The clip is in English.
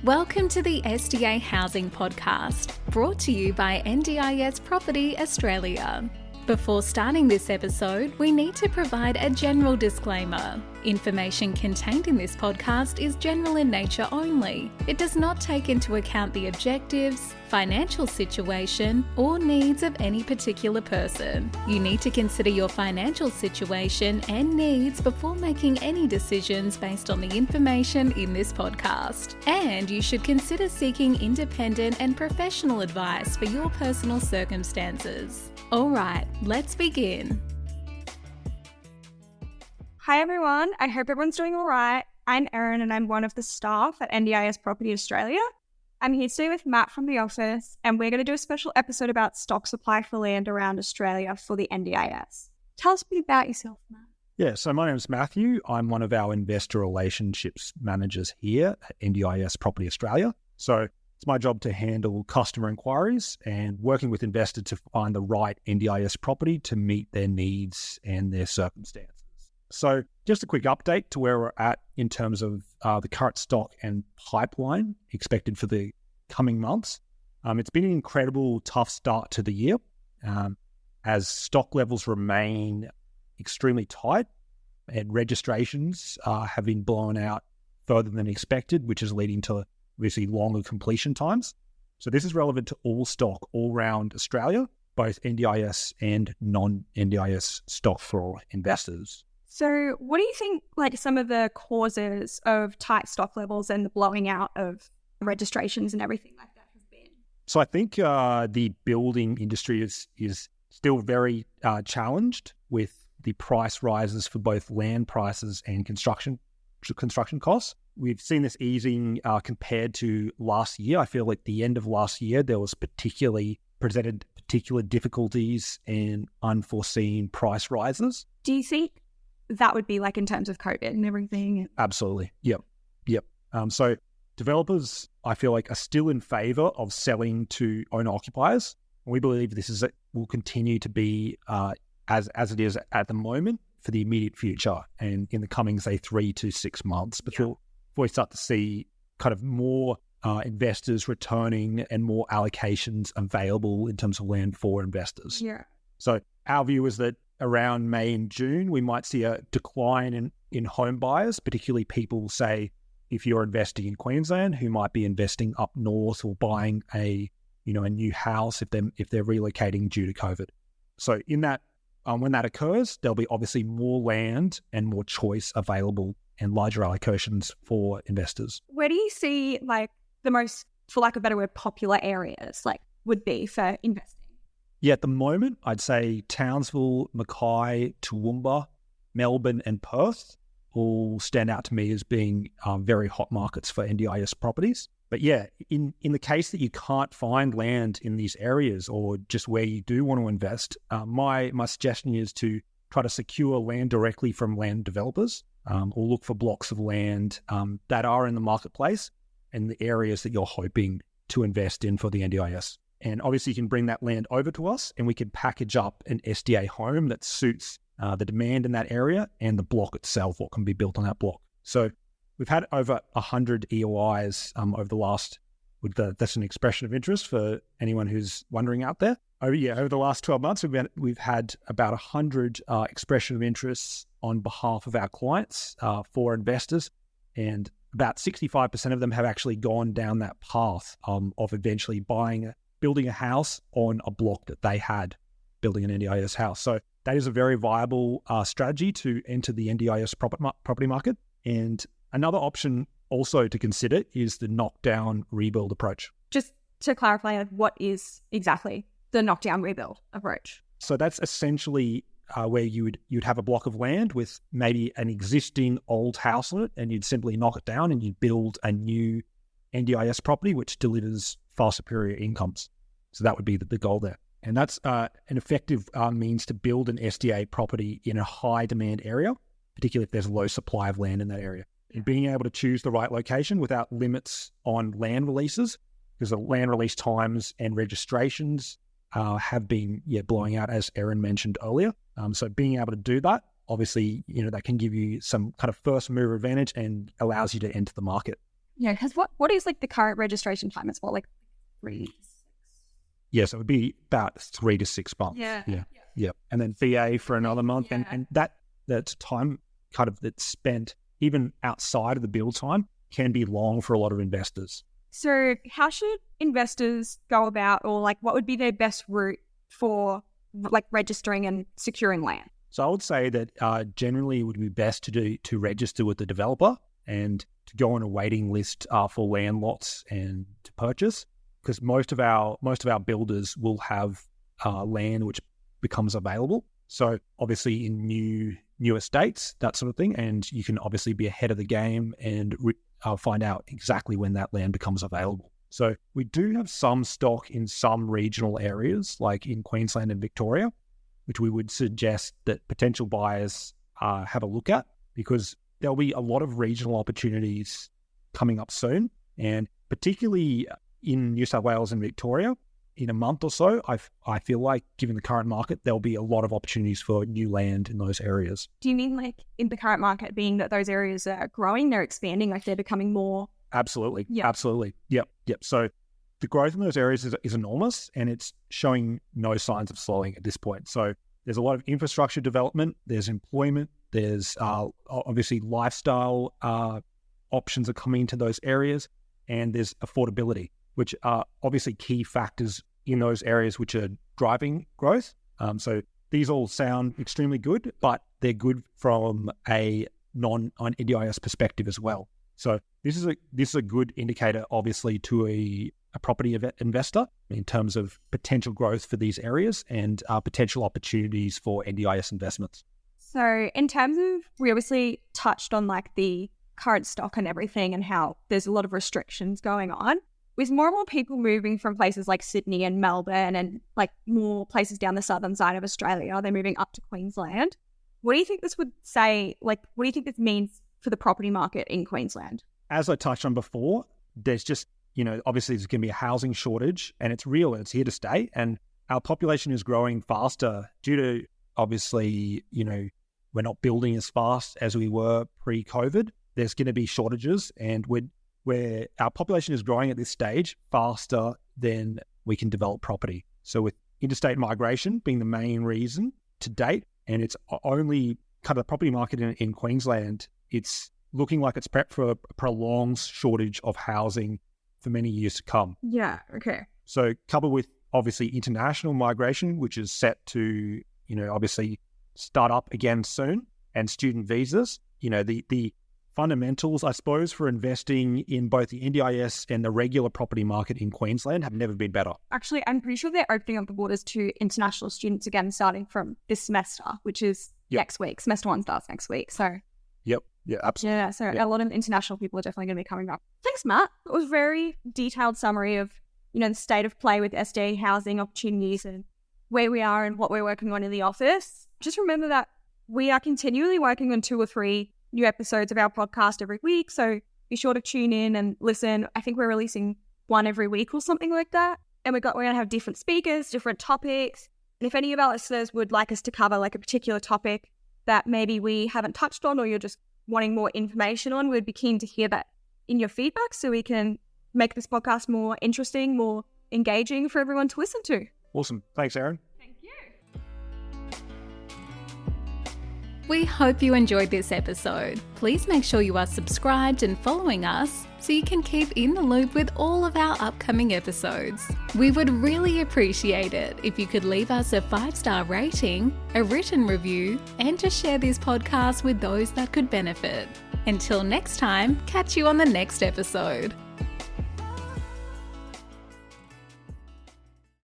Welcome to the SDA Housing Podcast, brought to you by NDIS Property Australia. Before starting this episode, we need to provide a general disclaimer. Information contained in this podcast is general in nature only. It does not take into account the objectives, financial situation, or needs of any particular person. You need to consider your financial situation and needs before making any decisions based on the information in this podcast. And you should consider seeking independent and professional advice for your personal circumstances. All right, let's begin. Hi everyone, I hope everyone's doing all right. I'm Erin and I'm one of the staff at NDIS Property Australia. I'm here today with Matt from the office and we're going to do a special episode about stock supply for land around Australia for the NDIS. Tell us a bit about yourself, Matt. Yeah, so my name's Matthew. I'm one of our investor relationships managers here at NDIS Property Australia. So it's my job to handle customer inquiries and working with investors to find the right NDIS property to meet their needs and their circumstances. So just a quick update to where we're at in terms of the current stock and pipeline expected for the coming months. It's been an incredible, tough start to the year as stock levels remain extremely tight and registrations have been blown out further than expected, which is leading to obviously longer completion times. So this is relevant to all stock all around Australia, both NDIS and non-NDIS stock for investors. So what do you think some of the causes of tight stock levels and the blowing out of registrations and everything like that have been? So I think the building industry is still very challenged with the price rises for both land prices and construction costs. We've seen this easing compared to last year. I feel like the end of last year, there was presented particular difficulties and unforeseen price rises. Do you think that would be in terms of COVID and everything? Absolutely. Yep. So developers, I feel like, are still in favor of selling to owner-occupiers. We believe this will continue to be as it is at the moment for the immediate future and in the coming, say, 3 to 6 months before we start to see kind of more investors returning and more allocations available in terms of land for investors. Yeah. So our view is that around May and June, we might see a decline in home buyers, particularly people, say, if you're investing in Queensland, who might be investing up north or buying a new house if they're relocating due to COVID. So in that, when that occurs, there'll be obviously more land and more choice available and larger allocations for investors. Where do you see the most, for lack of a better word, popular areas would be for investing? Yeah, at the moment, I'd say Townsville, Mackay, Toowoomba, Melbourne and Perth all stand out to me as being very hot markets for NDIS properties. But yeah, in the case that you can't find land in these areas or just where you do want to invest, my suggestion is to try to secure land directly from land developers or look for blocks of land that are in the marketplace and the areas that you're hoping to invest in for the NDIS. And obviously you can bring that land over to us and we can package up an SDA home that suits the demand in that area and the block itself, what can be built on that block. So we've had over 100 EOIs over the last, that's an expression of interest for anyone who's wondering out there. Over the last 12 months, we've had about 100 expression of interests on behalf of our clients for investors, and about 65% of them have actually gone down that path of eventually building a house on a block that they had, building an NDIS house. So that is a very viable strategy to enter the NDIS property market. And another option also to consider is the knockdown rebuild approach. Just to clarify, what is exactly the knockdown rebuild approach? So that's essentially where you'd have a block of land with maybe an existing old house on it, and you'd simply knock it down and you'd build a new NDIS property which delivers far superior incomes. So that would be the goal there. And that's an effective means to build an SDA property in a high demand area, particularly if there's a low supply of land in that area. And being able to choose the right location without limits on land releases, because the land release times and registrations have been blowing out, as Erin mentioned earlier. So being able to do that, obviously, that can give you some kind of first mover advantage and allows you to enter the market. Yeah, because what is like the current registration time? It's what, like 3 to 6? Yes, it would be about 3 to 6 months. Yeah. And then VA for another month. Yeah. And that's time kind of that's spent even outside of the build time can be long for a lot of investors. So how should investors go about, or like what would be their best route for like registering and securing land? So I would say that generally it would be best to register with the developer and to go on a waiting list for land lots and to purchase, because most of our builders will have land which becomes available. So obviously in new estates, that sort of thing, and you can obviously be ahead of the game and find out exactly when that land becomes available. So we do have some stock in some regional areas, like in Queensland and Victoria, which we would suggest that potential buyers have a look at, because there'll be a lot of regional opportunities coming up soon. And particularly in New South Wales and Victoria, in a month or so, I feel like, given the current market, there'll be a lot of opportunities for new land in those areas. Do you mean like in the current market, being that those areas are growing, they're expanding, like they're becoming more? Absolutely. Yeah. Absolutely. Yep. So the growth in those areas is enormous, and it's showing no signs of slowing at this point. So there's a lot of infrastructure development, there's employment, there's obviously lifestyle options are coming into those areas, and there's affordability, which are obviously key factors in those areas which are driving growth. So these all sound extremely good, but they're good from a non-NDIS perspective as well. So this is a good indicator, obviously, to a property investor in terms of potential growth for these areas and potential opportunities for NDIS investments. So in terms of, we obviously touched on like the current stock and everything and how there's a lot of restrictions going on. With more and more people moving from places like Sydney and Melbourne and like more places down the southern side of Australia, they're moving up to Queensland. What do you think this would say, like, what do you think this means for the property market in Queensland? As I touched on before, there's just, obviously there's going to be a housing shortage, and it's real and it's here to stay. And our population is growing faster due to, obviously, we're not building as fast as we were pre-COVID. There's going to be shortages, and where our population is growing at this stage faster than we can develop property. So with interstate migration being the main reason to date, and it's only kind of the property market in Queensland, it's looking like it's prepped for a prolonged shortage of housing for many years to come. Yeah, okay. So coupled with obviously international migration, which is set to, obviously start up again soon, and student visas, the fundamentals, I suppose, for investing in both the NDIS and the regular property market in Queensland have never been better. Actually, I'm pretty sure they're opening up the borders to international students again, starting from this semester, which is next week. Semester 1 starts next week. So, yeah, absolutely. Yeah, so a lot of international people are definitely going to be coming up. Thanks, Matt. It was a very detailed summary of, the state of play with SDA housing opportunities and where we are and what we're working on in the office. Just remember that we are continually working on 2 or 3 new episodes of our podcast every week, so be sure to tune in and listen. I think we're releasing 1 every week or something like that, and we're going to have different speakers, different topics, and if any of our listeners would like us to cover like a particular topic that maybe we haven't touched on, or you're just wanting more information on, we'd be keen to hear that in your feedback so we can make this podcast more interesting, more engaging for everyone to listen to. Awesome. Thanks, Aaron. Thank you. We hope you enjoyed this episode. Please make sure you are subscribed and following us so you can keep in the loop with all of our upcoming episodes. We would really appreciate it if you could leave us a 5-star rating, a written review, and to share this podcast with those that could benefit. Until next time, catch you on the next episode.